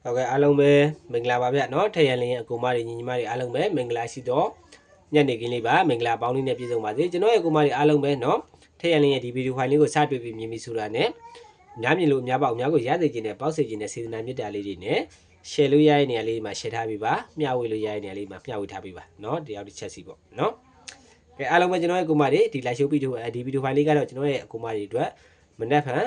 ဟုတ်ကဲ့အားလုံးပဲမင်္ဂလာပါဗျเนาะထရန်လင်းရဲ့အကူမတွေညီညီမတွေအားလုံးပဲမင်္ဂလာရှိတော့ညနေခင်းလေးပါမင်္ဂလာပေါင်းလေးနဲ့ပြည့်စုံပါစေကျွန်တော်ရဲ့အကူမတွေအားလုံးပဲเนาะထရန်လင်းရဲ့ဒီဗီဒီယိုဖိုင်လေးကိုစတွေ့ပြီးမြင်ပြီဆိုတာနဲ့များမြင်လို့အများပေါက်အများကိုရစေခြင်းနဲ့ပေါက်စေခြင်းနဲ့စေတနာမြတ်တာလေးတွေနဲ့ share လို့ရတဲ့နေရာလေးမှာ share ထားပေးပါမျှဝေလို့ရတဲ့နေရာလေးမှာမျှဝေထားပေးပါเนาะတယောက်တစ်ချက်စီပေါ့เนาะကဲအားလုံးပဲကျွန်တော်ရဲ့အကူမတွေဒီ live show ဗီဒီယိုဒီဗီဒီယိုဖိုင်လေးကတော့ကျွန်တော်ရဲ့အကူမတွေအတွက်မနက်ဖြန်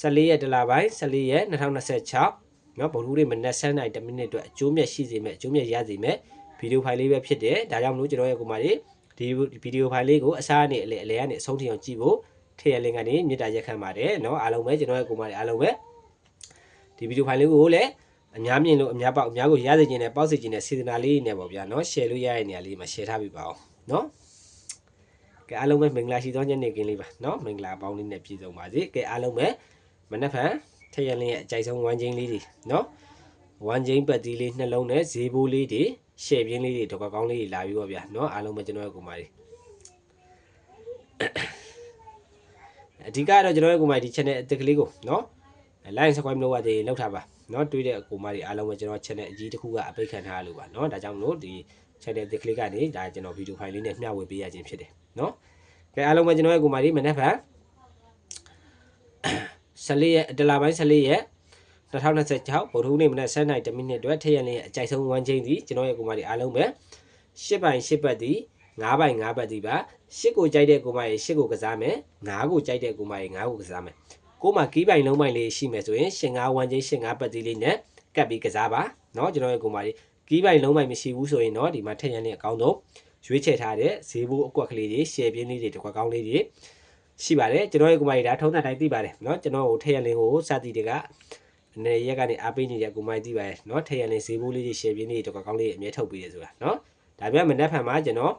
14ရက်တလပိုင်း14ရက်2026နော်ဗုဒ္ဓတွေမနက်7:00နာရီ10မိနစ်အတွက်အကျိုးမြတ်ရှိစေမဲ့အကျိုးမြတ်ရစေမဲ့ဗီဒီယိုဖိုင်လေးပဲဖြစ်တယ်ဒါကြောင့်မလို့ကျွန်တော်ရဲ့ကိုမတွေဒီဗီဒီယိုဖိုင်လေးကိုအစားနဲ့အလဲကနေအဆုံးထိအောင်ကြည့်ဖို့ထည့်ရလင်းကနေမြစ်တာရက်ခံပါတယ်နော်အားလုံးပဲကျွန်တော်ရဲ့ကိုမတွေအားလုံးပဲဒီဗီဒီယိုဖိုင်လေးကိုလည်းအများမြင်လို့အများပေါက်အများကိုရစေခြင်းနဲ့ပေါက်စေခြင်းနဲ့စေတနာလေးနဲ့ပေါ့ဗျာနော် share လို့ရတဲ့နေရာလေးမှာ share ထားပေးပါအောင်နော်ကဲအားလုံးပဲမင်္ဂလာရှိသောညနေခင်းလေးပါနော်မင်္ဂလာပေါင်းလေးနဲ့ပြည့်စုံပါစေကဲအားလုံးပဲမနက်ဖြန်ထရန်လင်းရဲ့အကြိုက်ဆုံးဝမ်းချင်းလေးတွေနော်ဝမ်းချင်းပတ်တီးလေးနှလုံးနဲ့ဈေးဘိုးလေးတွေရှယ်ပြင်းလေးတွေတော့ကောင်းလေးတွေလာပြီးတော့ဗျာနော်အားလုံးပဲကျွန်တော်ရဲ့ကိုမကြီးအဓိကတော့ကျွန်တော်ရဲ့ကိုမကြီးဒီ channel အသစ်ကလေးကိုနော် like subscribe လုပ်ရသေးလောက်ထားပါနော်တွေ့တဲ့ကိုမကြီးအားလုံးပဲကျွန်တော် channel အကြီးတစ်ခုကအပိတ်ခံထားရလို့ပါနော်ဒါကြောင့်မလို့ဒီ channel အသစ်ကလေးကနေဒါကျွန်တော်ဗီဒီယိုဖိုင်လေးနဲ့မျှဝေပေးရခြင်းဖြစ်တယ်နော်ကဲအားလုံးပဲကျွန်တော်ရဲ့ကိုမကြီးမနေ့က14ရက်တလပိုင်း14ရက်2026ဗုဒ္ဓနေ့မနက်7:00နာရီ10မိနစ်အတွက်ထရန်လင်းရဲ့အကြိုက်ဆုံးဝမ်းချင်းစီကျွန်တော်ရဲ့ကိုမကြီးအားလုံးပဲ10ပိုင်10ပတ်တီ9ပိုင်9ပတ်တီပါ10ကိုကြိုက်တဲ့ကိုမကြီး10ကိုကစားမယ်9ကိုကြိုက်တဲ့ကိုမကြီး9ကိုကစားမယ်ကိုမကီးပိုင်လုံးပိုင်လေးရှိမယ်ဆိုရင်ရှင်9ဝမ်းချင်းရှင်9ပတ်တီလေးနဲ့ကပ်ပြီးကစားပါเนาะကျွန်တော်ရဲ့ကိုမကြီးကီးပိုင်လုံးပိုင်မရှိဘူးဆိုရင်เนาะဒီမှာထရန်လင်းအကောင်းဆုံးရွေးချယ်ထားတဲ့ဈေးဘိုးအကွက်ကလေးတွေရှယ်ပြင်းလေးတွေတကွက်ကောင်းလေးတွေရှိပါတယ်ကျွန်တော်ရဲ့ကိုမကြီးဒါထုံးတဲ့တိုင်းသိပါတယ်เนาะကျွန်တော်ကိုထရန်လင်းကိုစသည်တွေကအနေရက်ကနေအားပေးနေတဲ့ကိုမကြီးသိပါတယ်เนาะထရန်လင်းဈေးဘိုးလေးတွေရှယ်ပြင်းလေးတွေတကွက်ကောင်းလေးအမြဲထုတ်ပေးတယ်ဆိုတာเนาะဒါပြမနက်ဖြန်မှာကျွန်တော်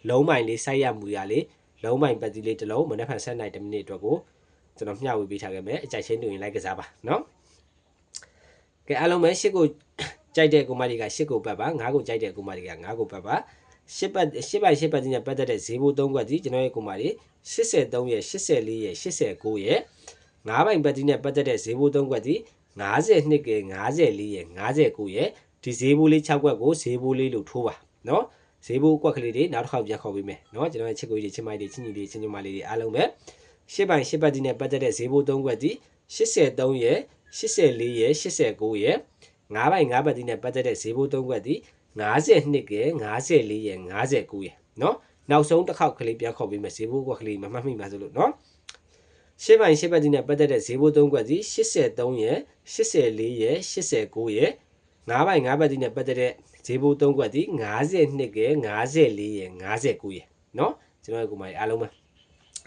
လုံးပိုင်လေးစိုက်ရမူရလေးလုံးပိုင်ပတ်တီးလေးတစ်လုံးမနက်ဖြန်7:00နာရီ10မိနစ်အတွက်ကိုကျွန်တော်မျှဝေပေးထားခဲ့မယ်အကြိုက်ချင်းတူရင်လိုက်ကစားပါเนาะကဲအားလုံးပဲ8ကိုကြိုက်တဲ့ကိုမကြီးက8ကိုပတ်ပါ9ကိုကြိုက်တဲ့ကိုမကြီးက9ကိုပတ်ပါ10ပိုင်10ပတ်တီးနဲ့ပတ်သက်တဲ့ဈေးဘိုး3ခွက်စီကျွန်တော်ရဲ့ကိုမကြီး83ရဲ့84ရဲ့89ရဲ့9ပိုင်ပတ်တီးနဲ့ပတ်သက်တဲ့ဈေးဘိုး3ခွက်စီ52က54ရဲ့59ရဲ့ဒီဈေးဘိုးလေး6ခွက်ကိုဈေးဘိုးလေးလို့ထိုးပါเนาะဈေးဘိုးကွက်ကလေးတွေနောက်တစ်ခါပြန်ခေါ်ပေးမယ်เนาะကျွန်တော်ရဲ့ချစ်ကိုကြီးချစ်မိုက်တွေချင်းကြီးတွေချင်းညမလေးတွေအားလုံးပဲ10ပိုင်10ပတ်တီးနဲ့ပတ်သက်တဲ့ဈေးဘိုး3ခွက်စီ83ရဲ့84ရဲ့89ရဲ့9ပိုင်9ပတ်တီးနဲ့ပတ်သက်တဲ့ဈေးဘိုး3ခွက်စီ52က54ရဲ့59ရဲ့เนาะနောက်ဆုံးတစ်ခေါက်ကလေးပြန်ခေါ်ပေးမယ်ဈေးဘိုးကွက်ကလေးမမှတ်မိပါစို့လို့เนาะ10ပိုင်10ပတ်တီးနဲ့ပတ်သက်တဲ့ဈေးဘိုး3ခွက်စီ83ရဲ့84ရဲ့89ရဲ့9ပိုင်9ပတ်တီးနဲ့ပတ်သက်တဲ့ဈေးဘိုး3ခွက်စီ52က54ရဲ့59ရဲ့เนาะကျွန်တော်ရဲ့ကိုမကြီးအားလုံးပဲ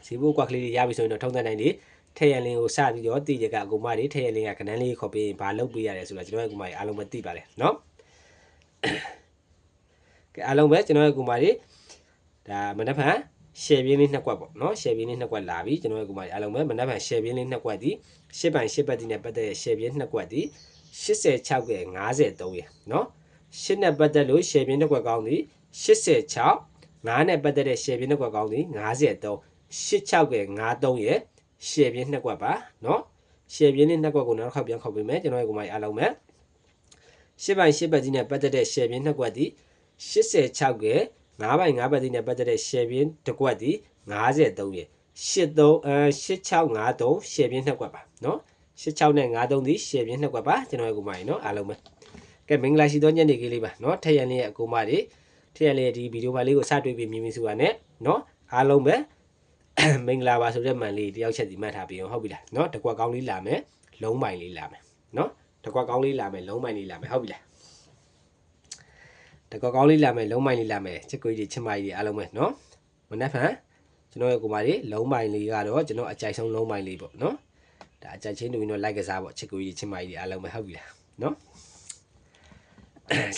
ဈေးဘိုးကွက်ကလေးတွေရပြီဆိုရင်တော့ထုံးတဲ့တိုင်းတွေထရန်လင်းကိုစပြီးတော့တည်ကြကအကူမတွေထရန်လင်းကကနန်းလေးခေါ်ပေးရင်ဘာလုပ်ပေးရတယ်ဆိုတာကျွန်တော်ရဲ့ကိုမကြီးအားလုံးပဲသိပါတယ်เนาะကဲအားလုံးပဲကျွန်တော်ရဲ့ကိုမကြီးဒါမနက်ဖြန်ရှယ်ပြင်းလေး2ခွက်ပေါ့เนาะရှယ်ပြင်းလေး2ခွက်လာပြီကျွန်တော်ရဲ့ကိုမကြီးအားလုံးပဲမနက်ဖြန်ရှယ်ပြင်းလေး2ခွက်ဒီ10ပိုင်10ပတ်တီးနဲ့ပတ်သက်တဲ့ရှယ်ပြင်း2ခွက်ဒီ86ရဲ့53ရဲ့เนาะ10နဲ့ပတ်သက်လို့ရှယ်ပြင်း2ခွက်ကောင်းဒီ86 9နဲ့ပတ်သက်တဲ့ရှယ်ပြင်း2ခွက်ကောင်းဒီ53 86ရဲ့53ရဲ့ရှယ်ပြင်း2ခွက်ပါเนาะရှယ်ပြင်းလေး2ခွက်ကိုနောက်တစ်ခါပြန်ခေါ်ပေးမယ်ကျွန်တော်ရဲ့ကိုမကြီးအားလုံးပဲ10ပိုင်10ပတ်တီးနဲ့ပတ်သက်တဲ့ရှယ်ပြင်း2ခွက်ဒီ86ရဲ့9ပိုင်9ပတ်တီးနဲ့ပတ်သက်တဲ့ရှယ်ပြင်းတစ်ခွက်ဒီ53ရဲ့8653ရှယ်ပြင်း2ခွက်ပါเนาะ86နဲ့53ဒီရှယ်ပြင်း2ခွက်ပါကျွန်တော်ရဲ့ကိုမကြီးเนาะအားလုံးပဲကဲမင်္ဂလာရှိသောညနေခင်းလေးပါเนาะထရန်လေးရဲ့အကူမတွေထရန်လေးရဲ့ဒီဗီဒီယိုဖိုင်လေးကိုစတွေ့ပြီးမြင်မြင်ဆိုတာနဲ့เนาะအားလုံးပဲမင်္ဂလာပါဆိုတဲ့မှန်လေးတယောက်ချက်စီမှတ်ထားပြီးအောင်ဟုတ်ပြီလားเนาะတကွက်ကောင်းလေးလာမယ်လုံးပိုင်လေးလာမယ်เนาะတကွက်ကောင်းလေးလာမယ်လုံးပိုင်လေးလာမယ်ဟုတ်ပြီလားတကွက်ကောင်းလေးလာမယ်လုံးပိုင်လေးလာမယ်ချစ်ကိုကြီးချစ်မကြီးတွေအားလုံးပဲเนาะမနက်ဖြန်ကျွန်တော်ရဲ့ကိုမကြီးလုံးပိုင်လေးကတော့ကျွန်တော်အကြိုက်ဆုံးလုံးပိုင်လေးပေါ့เนาะဒါအကြိုက်ချင်းတူရင်တော့လိုက်ကစားပေါ့ချစ်ကိုကြီးချစ်မကြီးတွေအားလုံးပဲဟုတ်ပြီလားเนาะ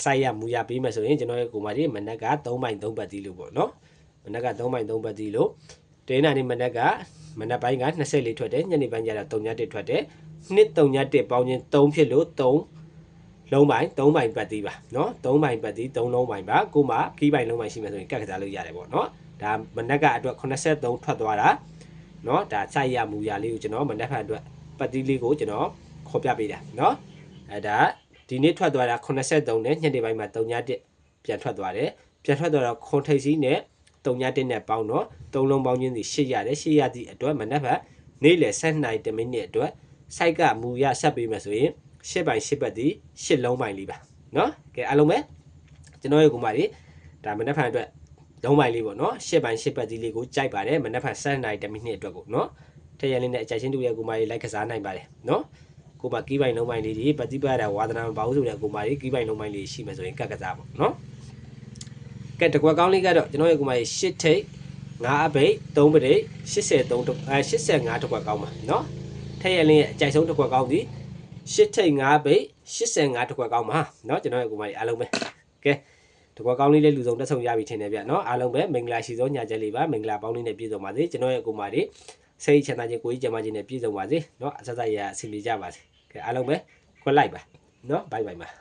စိုက်ရမူရပေးမယ်ဆိုရင်ကျွန်တော်ရဲ့ကိုမကြီးမနက်က3ပိုင်3ပတ်တီးလို့ပေါ့เนาะမနက်က3ပိုင်3ပတ်တီးလို့တင်းနာနေမနက်ကမနက်ပိုင်းက24ထွက်တယ်ညနေပိုင်းကျတော့31ထွက်တယ်231ပေါင်းချင်း3ဖြစ်လို့3လုံးပိုင်3ပိုင်ပတ်တီးပါเนาะ3ပိုင်ပတ်တီး3လုံးပိုင်ပါကိုမကီးပိုင်လုံးပိုင်ရှိမယ်ဆိုရင်ကတ်ကစားလို့ရတယ်ပေါ့เนาะဒါမနက်ကအတွက်83ထွက်သွားတာเนาะဒါစိုက်ရမူရလေးကိုကျွန်တော်မနက်ဖက်အတွက်ပတ်တီးလေးကိုကျွန်တော်ခေါ်ပြပေးတာเนาะဒါဒ ဒီနေ့ထွက်သွားတာ83နဲ့ညနေပိုင်းမှာ3.1ပြန်ထွက်သွားတယ်ပြန်ထွက်သွားတော့ခွန်ထိပ်စီးနဲ့3.1နဲ့ပေါင်းတော့3လုံးပေါင်းချင်းစီ8ရတယ်8ရသည့်အတွက်မနက်ဖြန်နေ့လယ်7:10မိနစ်အတွက်စိုက်ကမူရဆက်ပေးမယ်ဆိုရင်8ပိုင်း8ဘက်သည်8လုံးပိုင်းလေးပါနော်ကဲအားလုံးပဲကျွန်တော်ရဲ့ကိုမတွေဒါမနက်ဖြန်အတွက်လုံးပိုင်းလေးပေါ့နော်8ပိုင်း8ဘက်ဒီလေးကိုကြိုက်ပါတယ်မနက်ဖြန်7:10မိနစ်အတွက်ကိုနော်ထည့်ရလေးနဲ့အကြိုက်ချင်းတူရဲ့ကိုမတွေလိုက်ကစားနိုင်ပါတယ်နော်ကိုမကီးပိုင်းလုံးပိုင်းလေးတွေပฏิပတ်ရဝါသနာမပါဘူးဆိုတဲ့ကိုမတွေကီးပိုင်းလုံးပိုင်းလေးရှိမယ်ဆိုရင်ကတ်ကစားပေါ့နော်ကဲတကွက်ကောင်းလေးကတော့ကျွန်တော်ရဲ့ကိုမတွေ8ထိပ်9အပိတ်3ပရိတ်85တကွက်ကောင်းပါနော်ထည့်ရလေးရဲ့အကြိုက်ဆုံးတကွက်ကောင်းသည်8ထိပ်9ပိတ်85တကွက်ကောင်းပါနော်ကျွန်တော်ရဲ့ကိုမတွေအားလုံးပဲကဲတကွက်ကောင်းလေးလေးလူစုံတက်ဆုံရပြီထင်တယ်ဗျနော်အားလုံးပဲမင်္ဂလာရှိသောညချမ်းလေးပါမင်္ဂလာပေါင်းလေးနဲ့ပြည့်စုံပါစေကျွန်တော်ရဲ့ကိုမတွေစိတ်ချမ်းသာခြင်းကိုယ်ကြီးကျန်းမာခြင်းနဲ့ပြည့်စုံပါစေเนาะအဆက်ဆက်ရအစီအမီကြပါစေကဲအားလုံးပဲခွက်လိုက်ပါเนาะဘိုင်ဘိုင်ပါ